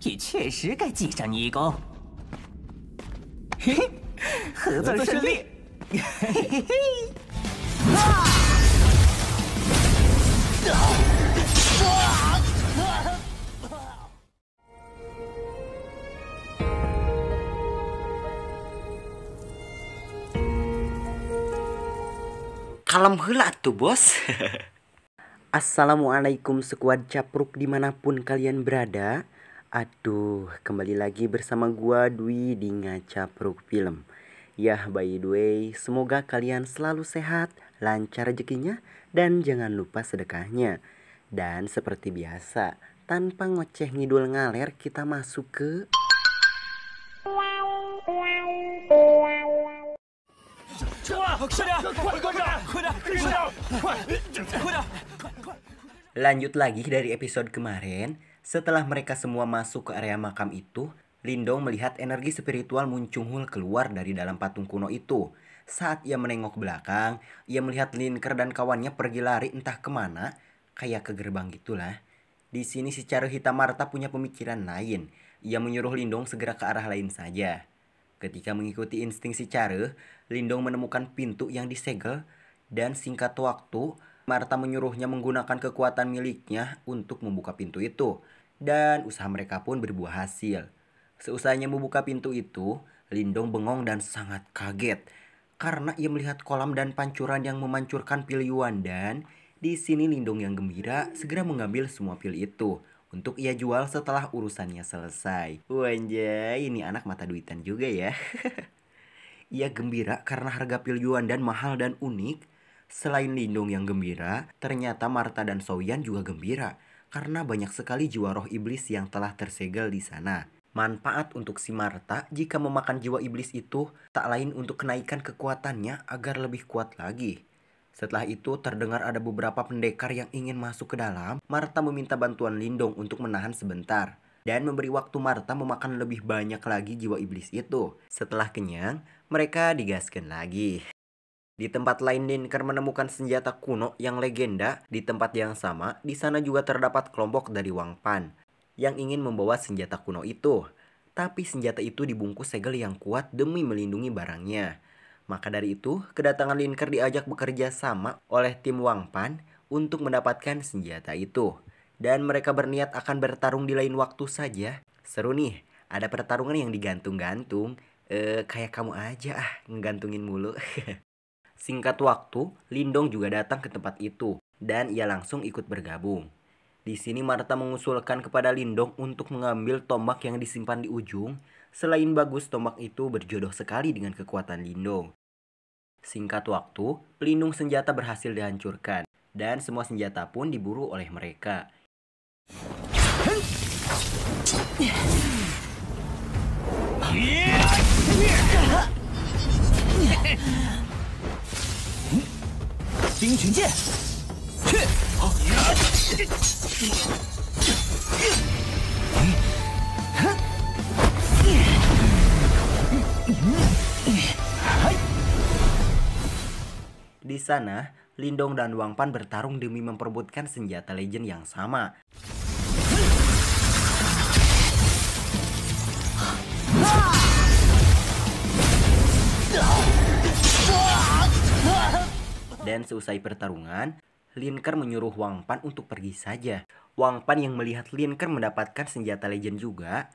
也确实该记上你一功。嘿嘿，合作顺利。嘿嘿嘿。Kalem heula tuh bos. Assalamualaikum sekuad capruk dimanapun kalian berada. Aduh, kembali lagi bersama gua Dwi di Ngacapruk Film. Yah, by the way, semoga kalian selalu sehat, lancar rezekinya, dan jangan lupa sedekahnya. Dan seperti biasa, tanpa ngoceh ngidul ngaler, kita masuk ke lanjut lagi dari episode kemarin. Setelah mereka semua masuk ke area makam itu, Lindong melihat energi spiritual Muncunghul keluar dari dalam patung kuno itu. Saat ia menengok belakang, ia melihat Linker dan kawannya pergi lari entah kemana, kayak ke gerbang gitulah. Di sini si Cara Hitam Marta punya pemikiran lain. Ia menyuruh Lindong segera ke arah lain saja. Ketika mengikuti insting si Cara, Lindong menemukan pintu yang disegel, dan singkat waktu, Marta menyuruhnya menggunakan kekuatan miliknya untuk membuka pintu itu. Dan usaha mereka pun berbuah hasil. Seusahanya membuka pintu itu, Lindong bengong dan sangat kaget. Karena ia melihat kolam dan pancuran yang memancurkan pil Yuan, dan di sini Lindong yang gembira segera mengambil semua pil itu untuk ia jual setelah urusannya selesai. Wanjay, ini anak mata duitan juga ya. Ia gembira karena harga pil Yuan dan mahal dan unik. Selain Lindong yang gembira, ternyata Marta dan Soyan juga gembira karena banyak sekali jiwa roh iblis yang telah tersegel di sana. Manfaat untuk si Marta jika memakan jiwa iblis itu tak lain untuk kenaikan kekuatannya agar lebih kuat lagi. Setelah itu terdengar ada beberapa pendekar yang ingin masuk ke dalam. Marta meminta bantuan Lindong untuk menahan sebentar dan memberi waktu Marta memakan lebih banyak lagi jiwa iblis itu. Setelah kenyang, mereka digaskan lagi. Di tempat lain Linker menemukan senjata kuno yang legenda. Di tempat yang sama, di sana juga terdapat kelompok dari Wang Pan yang ingin membawa senjata kuno itu. Tapi senjata itu dibungkus segel yang kuat demi melindungi barangnya. Maka dari itu, kedatangan Linker diajak bekerja sama oleh tim Wang Pan untuk mendapatkan senjata itu. Dan mereka berniat akan bertarung di lain waktu saja. Seru nih, ada pertarungan yang digantung-gantung. Kayak kamu aja ngegantungin mulu. Singkat waktu, Lindong juga datang ke tempat itu dan ia langsung ikut bergabung. Di sini Marta mengusulkan kepada Lindong untuk mengambil tombak yang disimpan di ujung. Selain bagus, tombak itu berjodoh sekali dengan kekuatan Lindong. Singkat waktu, pelindung senjata berhasil dihancurkan dan semua senjata pun diburu oleh mereka. Di sana, Lindong dan Wang Pan bertarung demi memperebutkan senjata legend yang sama. Dan seusai pertarungan, Linker menyuruh Wang Pan untuk pergi saja. Wang Pan yang melihat Linker mendapatkan senjata legend juga,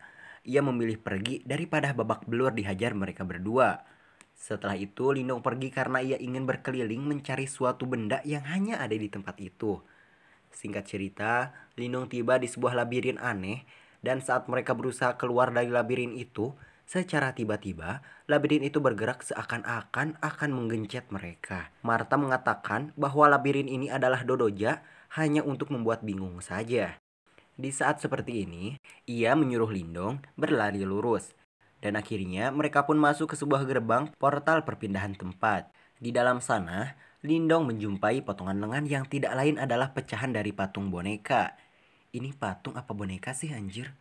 ia memilih pergi daripada babak belur dihajar mereka berdua. Setelah itu Lindong pergi karena ia ingin berkeliling mencari suatu benda yang hanya ada di tempat itu. Singkat cerita, Lindong tiba di sebuah labirin aneh, dan saat mereka berusaha keluar dari labirin itu, secara tiba-tiba, labirin itu bergerak seakan-akan akan menggencet mereka. Marta mengatakan bahwa labirin ini adalah Dodoja hanya untuk membuat bingung saja. Di saat seperti ini, ia menyuruh Lindong berlari lurus. Dan akhirnya mereka pun masuk ke sebuah gerbang portal perpindahan tempat. Di dalam sana, Lindong menjumpai potongan lengan yang tidak lain adalah pecahan dari patung boneka. Ini patung apa boneka sih anjir?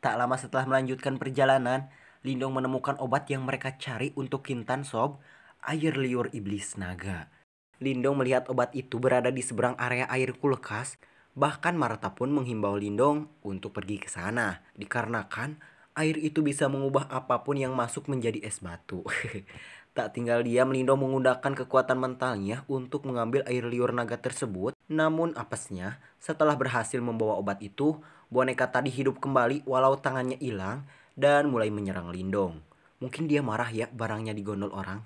Tak lama setelah melanjutkan perjalanan, Lindong menemukan obat yang mereka cari untuk Kintan Sob, air liur iblis naga. Lindong melihat obat itu berada di seberang area air kulkas. Bahkan Marta pun menghimbau Lindong untuk pergi ke sana, dikarenakan air itu bisa mengubah apapun yang masuk menjadi es batu. Tak tinggal diam, Lindong menggunakan kekuatan mentalnya untuk mengambil air liur naga tersebut. Namun apesnya, setelah berhasil membawa obat itu, boneka tadi hidup kembali walau tangannya hilang dan mulai menyerang Lindong. Mungkin dia marah ya barangnya digondol orang.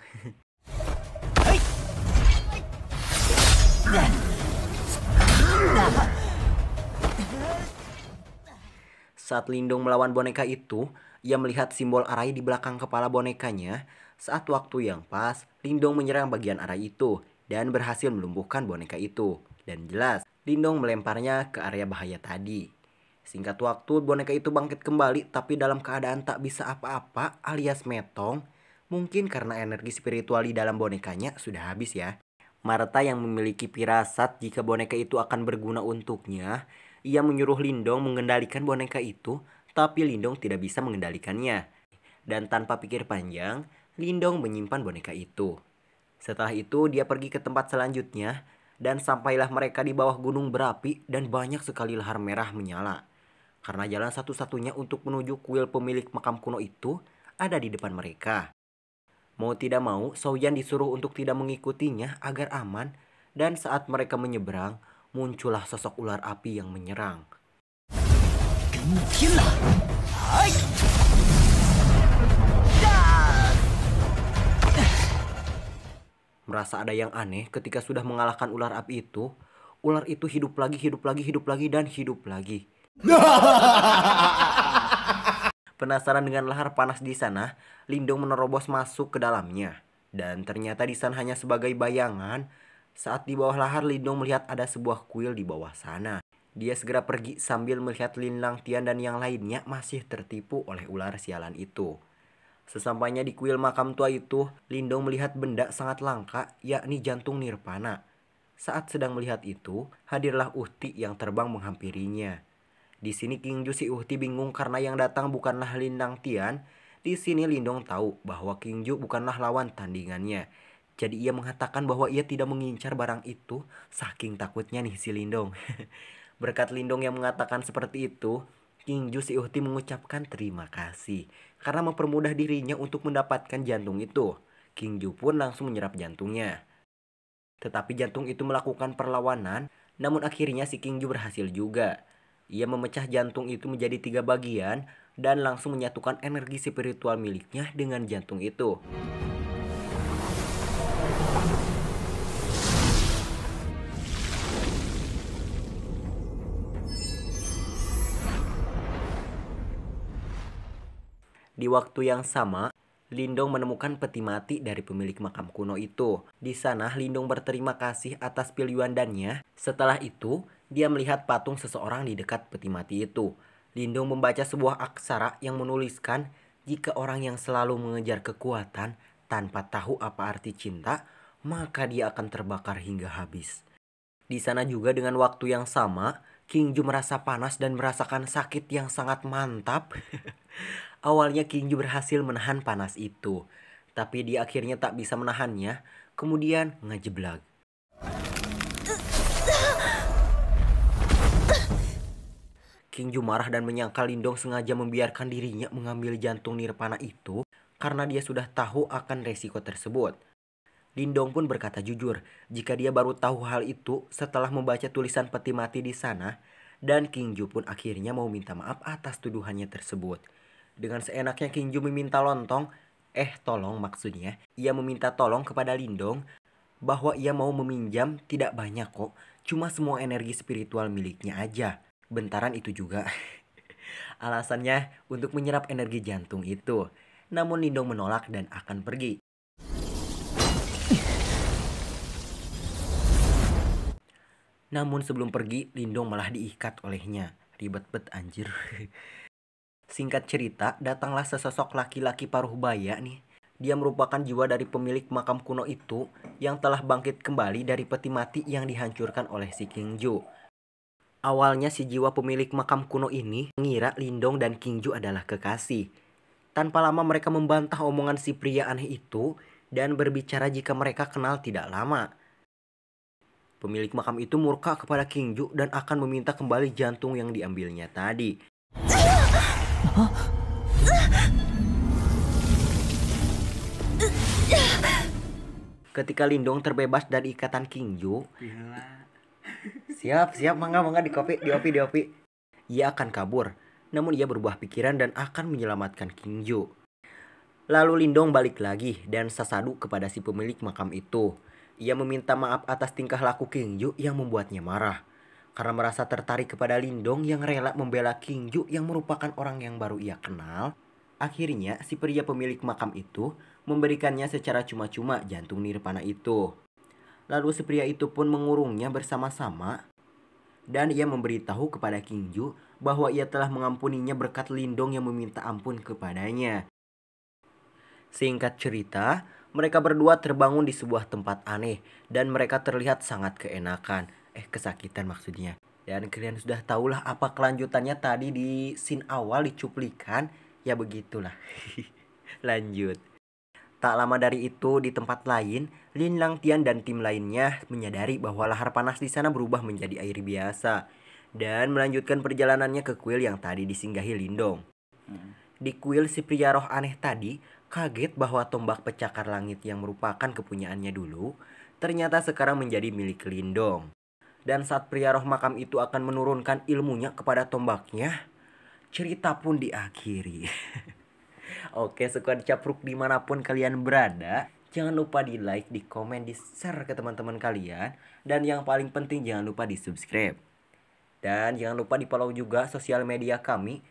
Saat Lindong melawan boneka itu, ia melihat simbol arai di belakang kepala bonekanya. Saat waktu yang pas, Lindong menyerang bagian arai itu dan berhasil melumpuhkan boneka itu. Dan jelas, Lindong melemparnya ke area bahaya tadi. Singkat waktu, boneka itu bangkit kembali tapi dalam keadaan tak bisa apa-apa alias metong. Mungkin karena energi spiritual di dalam bonekanya sudah habis ya. Marta yang memiliki firasat jika boneka itu akan berguna untuknya, ia menyuruh Lindong mengendalikan boneka itu, tapi Lindong tidak bisa mengendalikannya. Dan tanpa pikir panjang, Lindong menyimpan boneka itu. Setelah itu dia pergi ke tempat selanjutnya, dan sampailah mereka di bawah gunung berapi dan banyak sekali lahar merah menyala. Karena jalan satu-satunya untuk menuju kuil pemilik makam kuno itu ada di depan mereka. Mau tidak mau, Souyan disuruh untuk tidak mengikutinya agar aman, dan saat mereka menyeberang, muncullah sosok ular api yang menyerang. Merasa ada yang aneh ketika sudah mengalahkan ular api itu, ular itu hidup lagi, dan hidup lagi. Penasaran dengan lahar panas di sana, Lindong menerobos masuk ke dalamnya. Dan ternyata di sana hanya sebagai bayangan. Saat di bawah lahar, Lindong melihat ada sebuah kuil di bawah sana. Dia segera pergi sambil melihat Lin Langtian dan yang lainnya masih tertipu oleh ular sialan itu. Sesampainya di kuil makam tua itu, Lindong melihat benda sangat langka, yakni jantung nirvana. Saat sedang melihat itu, hadirlah Uhti yang terbang menghampirinya. Di sini Qingju si Uhti bingung karena yang datang bukanlah Lin Langtian. Di sini Lindong tahu bahwa Qingju bukanlah lawan tandingannya. Jadi ia mengatakan bahwa ia tidak mengincar barang itu, saking takutnya nih si Lindong. Berkat Lindong yang mengatakan seperti itu, Qingju si Uhti mengucapkan terima kasih karena mempermudah dirinya untuk mendapatkan jantung itu. Qingju pun langsung menyerap jantungnya. Tetapi jantung itu melakukan perlawanan, namun akhirnya si Qingju berhasil juga. Ia memecah jantung itu menjadi 3 bagian dan langsung menyatukan energi spiritual miliknya dengan jantung itu. Di waktu yang sama, Lindong menemukan peti mati dari pemilik makam kuno itu. Di sana, Lindong berterima kasih atas pilihannya. Setelah itu, dia melihat patung seseorang di dekat peti mati itu. Lindong membaca sebuah aksara yang menuliskan, jika orang yang selalu mengejar kekuatan tanpa tahu apa arti cinta, maka dia akan terbakar hingga habis. Di sana juga dengan waktu yang sama, Qingju merasa panas dan merasakan sakit yang sangat mantap. Awalnya Qingju berhasil menahan panas itu, tapi dia akhirnya tak bisa menahannya, kemudian ngejeblak. Qingju marah dan menyangka Lindong sengaja membiarkan dirinya mengambil jantung nirvana itu karena dia sudah tahu akan resiko tersebut. Lindong pun berkata jujur jika dia baru tahu hal itu setelah membaca tulisan peti mati di sana, dan Qingju pun akhirnya mau minta maaf atas tuduhannya tersebut. Dengan seenaknya Qingju meminta tolong maksudnya, ia meminta tolong kepada Lindong bahwa ia mau meminjam tidak banyak kok, cuma semua energi spiritual miliknya aja. Bentaran itu juga. Alasannya untuk menyerap energi jantung itu. Namun Lindong menolak dan akan pergi. Namun sebelum pergi, Lindong malah diikat olehnya. Ribet bet anjir. Singkat cerita, datanglah sesosok laki-laki paruh baya nih. Dia merupakan jiwa dari pemilik makam kuno itu yang telah bangkit kembali dari peti mati yang dihancurkan oleh si Qingju. Awalnya si jiwa pemilik makam kuno ini mengira Lindong dan Qingju adalah kekasih. Tanpa lama mereka membantah omongan si pria aneh itu dan berbicara jika mereka kenal tidak lama. Pemilik makam itu murka kepada King Ju dan akan meminta kembali jantung yang diambilnya tadi. Ketika Lindong terbebas dari ikatan King Ju, siap, mangga di kopi. Ia akan kabur, namun ia berubah pikiran dan akan menyelamatkan King Ju. Lalu Lindong balik lagi dan sasadu kepada si pemilik makam itu. Ia meminta maaf atas tingkah laku King Ju yang membuatnya marah. Karena merasa tertarik kepada Lindong yang rela membela King Ju yang merupakan orang yang baru ia kenal, akhirnya si pria pemilik makam itu memberikannya secara cuma-cuma jantung nirvana itu. Lalu si pria itu pun mengurungnya bersama-sama dan ia memberitahu kepada King Ju bahwa ia telah mengampuninya berkat Lindong yang meminta ampun kepadanya. Singkat cerita, mereka berdua terbangun di sebuah tempat aneh dan mereka terlihat sangat kesakitan maksudnya. Dan kalian sudah tahulah apa kelanjutannya tadi di scene awal di cuplikan, ya begitulah. Lanjut. Tak lama dari itu di tempat lain, Lin Langtian dan tim lainnya menyadari bahwa lahar panas di sana berubah menjadi air biasa dan melanjutkan perjalanannya ke kuil yang tadi disinggahi Lindong. Di kuil si pria roh aneh tadi kaget bahwa tombak pecakar langit yang merupakan kepunyaannya dulu ternyata sekarang menjadi milik Lindong. Dan saat pria roh makam itu akan menurunkan ilmunya kepada tombaknya, cerita pun diakhiri. Oke, squad Capruk dimanapun kalian berada, jangan lupa di like, di komen, di share ke teman-teman kalian. Dan yang paling penting jangan lupa di subscribe. Dan jangan lupa di follow juga sosial media kami.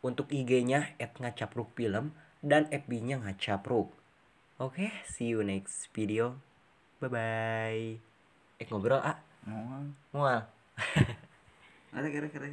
Untuk IG-nya @ngacaprukfilm dan FB-nya ngacapruk. Oke, see you next video. Bye-bye. Ngobrol, Mual. Mual. Ada kira-kira.